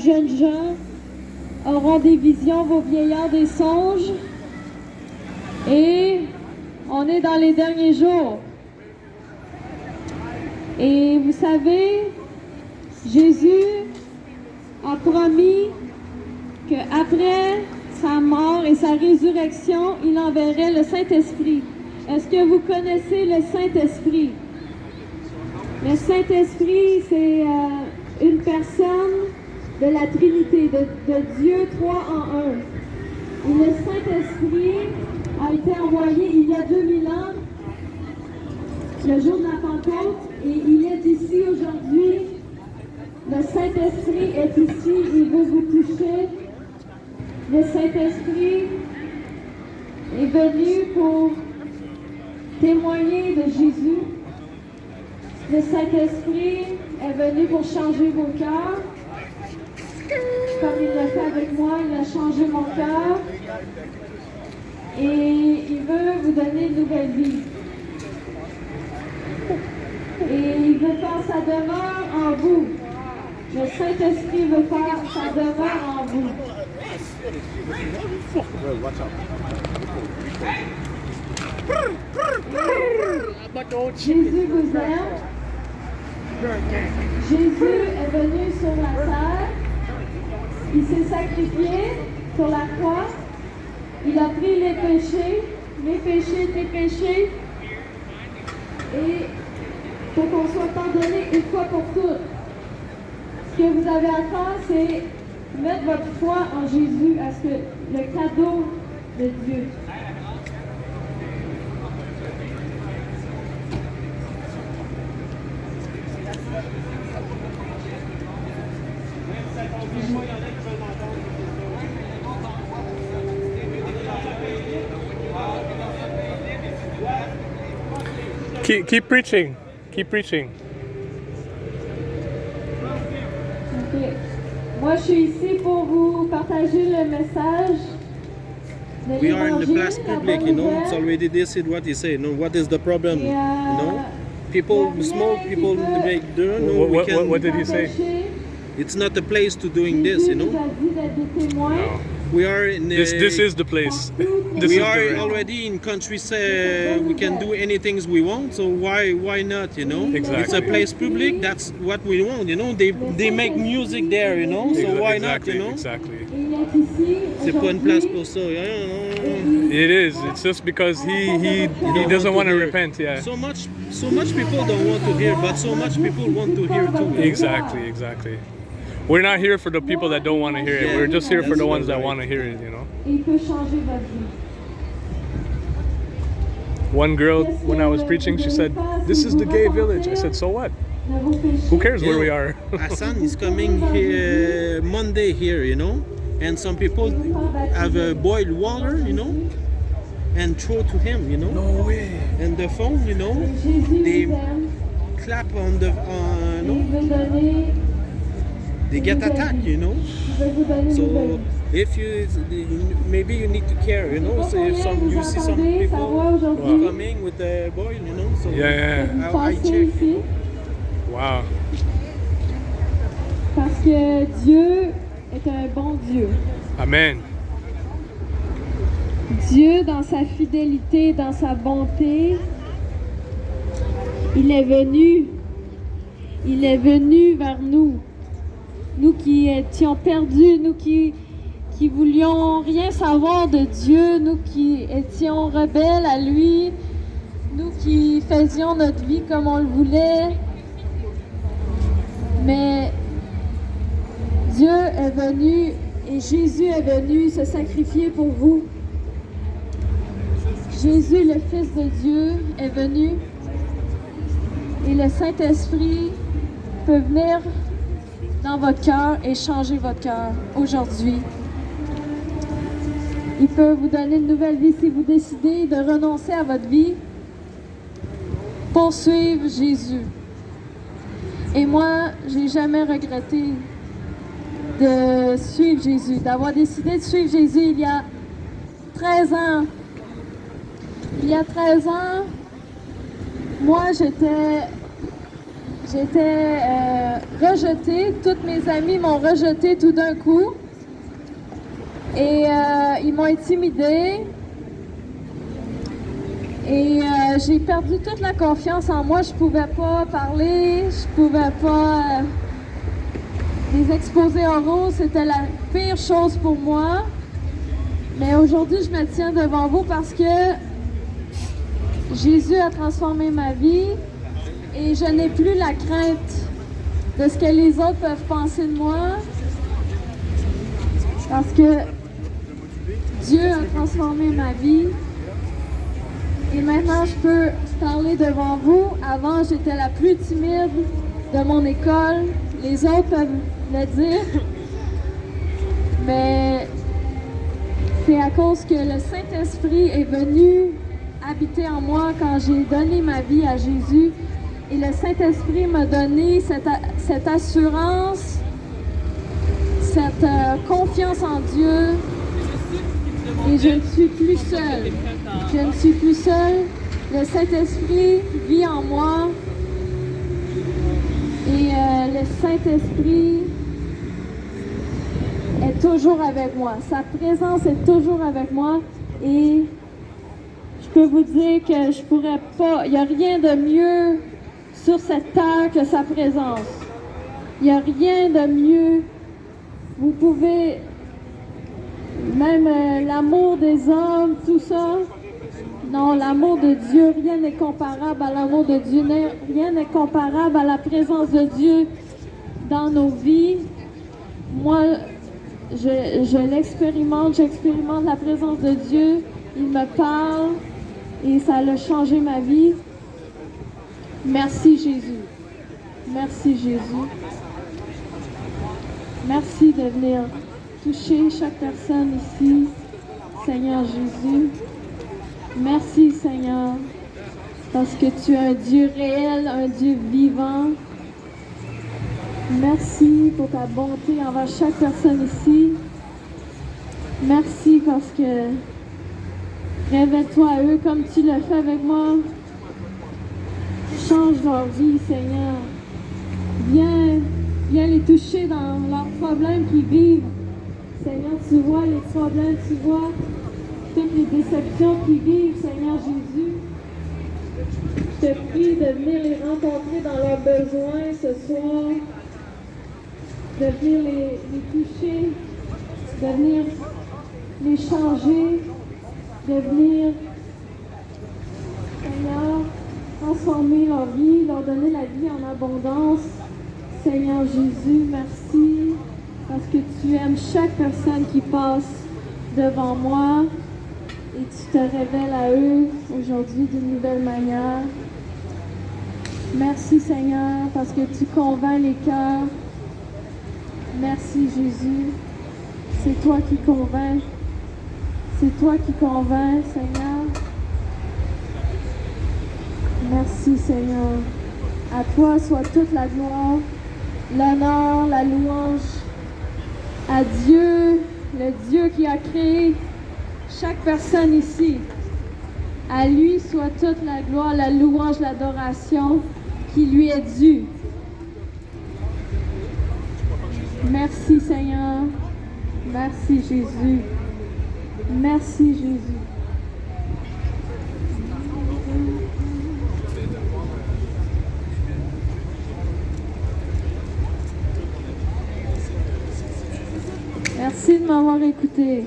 jeunes gens auront des visions, vos vieillards des songes. Et on est dans les derniers jours. Et vous savez, Jésus a promis qu'après sa mort et sa résurrection, il enverrait le Saint-Esprit. Est-ce que vous connaissez le Saint-Esprit? Le Saint-Esprit, c'est une personne de la Trinité, de Dieu 3 en 1. Et le Saint-Esprit a été envoyé il y a 2000 ans, le jour de la Pentecôte, et il est ici aujourd'hui. Le Saint-Esprit est ici, il veut vous toucher. Le Saint-Esprit est venu pour témoigner de Jésus. Le Saint-Esprit est venu pour changer vos cœurs. Comme il l'a fait avec moi, il a changé mon cœur. Et il veut vous donner une nouvelle vie. Et il veut faire sa demeure en vous. Le Saint-Esprit veut faire sa demeure en vous. Jésus vous aime. Jésus est venu sur la terre. Il s'est sacrifié sur la croix. Il a pris les péchés, tes péchés. Et pour qu'on soit pardonné une fois pour toutes. Ce que vous avez à faire, c'est mettre votre foi en Jésus, à ce que le cadeau de Dieu. Keep preaching. Keep preaching. Okay. Moi, je suis ici pour vous partager le message. We are in the place public, you know. It's already this is what he said. No, what is the problem? You know, people smoke, people make dirt. No, what did he say? It's not a place to doing this, you know. We are in. This is the place. We are already in countries. We can do anything we want. So why not? You know. Exactly. It's a place public. That's what we want. You know. They make music there. You know. So why not? You know. Exactly. C'est pas une place pour ça. It is. It's just because he doesn't want to repent. Yeah. So much people don't want to hear, but so much people want to hear too. Exactly. We're not here for the people that don't want to hear it. We're just here for the ones that want to hear it, you know. One girl, when I was preaching, she said, "This is the gay village." I said, "So what? Who cares where we are?" Hassan is coming here Monday here, you know, and some people have boiled water, you know, and throw to him, you know. No way. And the phone, you know, they clap on the, they get attacked, you know. So if you maybe you need to care, you know. So if you see some people coming with the boil, you know. So Yeah. I check. You know? Wow. Parce que Dieu est un bon Dieu. Amen. Dieu, dans sa fidélité, dans sa bonté, il est venu vers nous. Nous qui étions perdus, nous qui voulions rien savoir de Dieu, nous qui étions rebelles à lui, nous qui faisions notre vie comme on le voulait. Mais Dieu est venu et Jésus est venu se sacrifier pour vous. Jésus, le Fils de Dieu, est venu et le Saint-Esprit peut venir dans votre cœur et changer votre cœur aujourd'hui. Il peut vous donner une nouvelle vie si vous décidez de renoncer à votre vie pour suivre Jésus. Et moi, j'ai jamais regretté de suivre Jésus, d'avoir décidé de suivre Jésus il y a 13 ans. Il y a 13 ans, moi, j'étais rejetée. Toutes mes amies m'ont rejetée tout d'un coup. Et ils m'ont intimidée. Et j'ai perdu toute la confiance en moi. Je pouvais pas parler, je pouvais pas... les exposés oraux, c'était la pire chose pour moi. Mais aujourd'hui, je me tiens devant vous parce que Jésus a transformé ma vie et je n'ai plus la crainte de ce que les autres peuvent penser de moi. Parce que Dieu a transformé ma vie. Et maintenant, je peux parler devant vous. Avant, j'étais la plus timide de mon école. Les autres peuvent le dire. Mais c'est à cause que le Saint-Esprit est venu habiter en moi quand j'ai donné ma vie à Jésus. Et le Saint-Esprit m'a donné cette assurance, cette confiance en Dieu. Et je ne suis plus seule. Je ne suis plus seule. Le Saint-Esprit vit en moi. Et le Saint-Esprit est toujours avec moi. Sa présence est toujours avec moi. Et je peux vous dire que je pourrais pas... Il n'y a rien de mieux sur cette terre que sa présence. Il n'y a rien de mieux. Vous pouvez... Même l'amour des hommes, tout ça. Non, l'amour de Dieu, rien n'est comparable à l'amour de Dieu. Rien n'est comparable à la présence de Dieu dans nos vies. Moi, je l'expérimente, j'expérimente la présence de Dieu. Il me parle et ça a changé ma vie. Merci Jésus. Merci Jésus. Merci de venir toucher chaque personne ici, Seigneur Jésus. Merci Seigneur, parce que tu es un Dieu réel, un Dieu vivant. Merci pour ta bonté envers chaque personne ici. Merci parce que révèle-toi à eux comme tu le fais avec moi. Change leur vie, Seigneur. Viens les toucher dans leurs problèmes qu'ils vivent. Seigneur, tu vois les problèmes, tu vois toutes les déceptions qu'ils vivent, Seigneur Jésus. Je te prie de venir les rencontrer dans leurs besoins ce soir, de venir les toucher, de venir les changer, de venir, Seigneur, transformer leur vie, leur donner la vie en abondance. Seigneur Jésus, merci. Parce que tu aimes chaque personne qui passe devant moi et tu te révèles à eux aujourd'hui d'une nouvelle manière. Merci Seigneur parce que tu convaincs les cœurs. Merci Jésus. C'est toi qui convaincs. C'est toi qui convaincs, Seigneur. Merci Seigneur. À toi soit toute la gloire, l'honneur, la louange. À Dieu, le Dieu qui a créé chaque personne ici. À lui soit toute la gloire, la louange, l'adoration qui lui est due. Merci Seigneur. Merci Jésus. Merci Jésus. Merci de m'avoir écouté.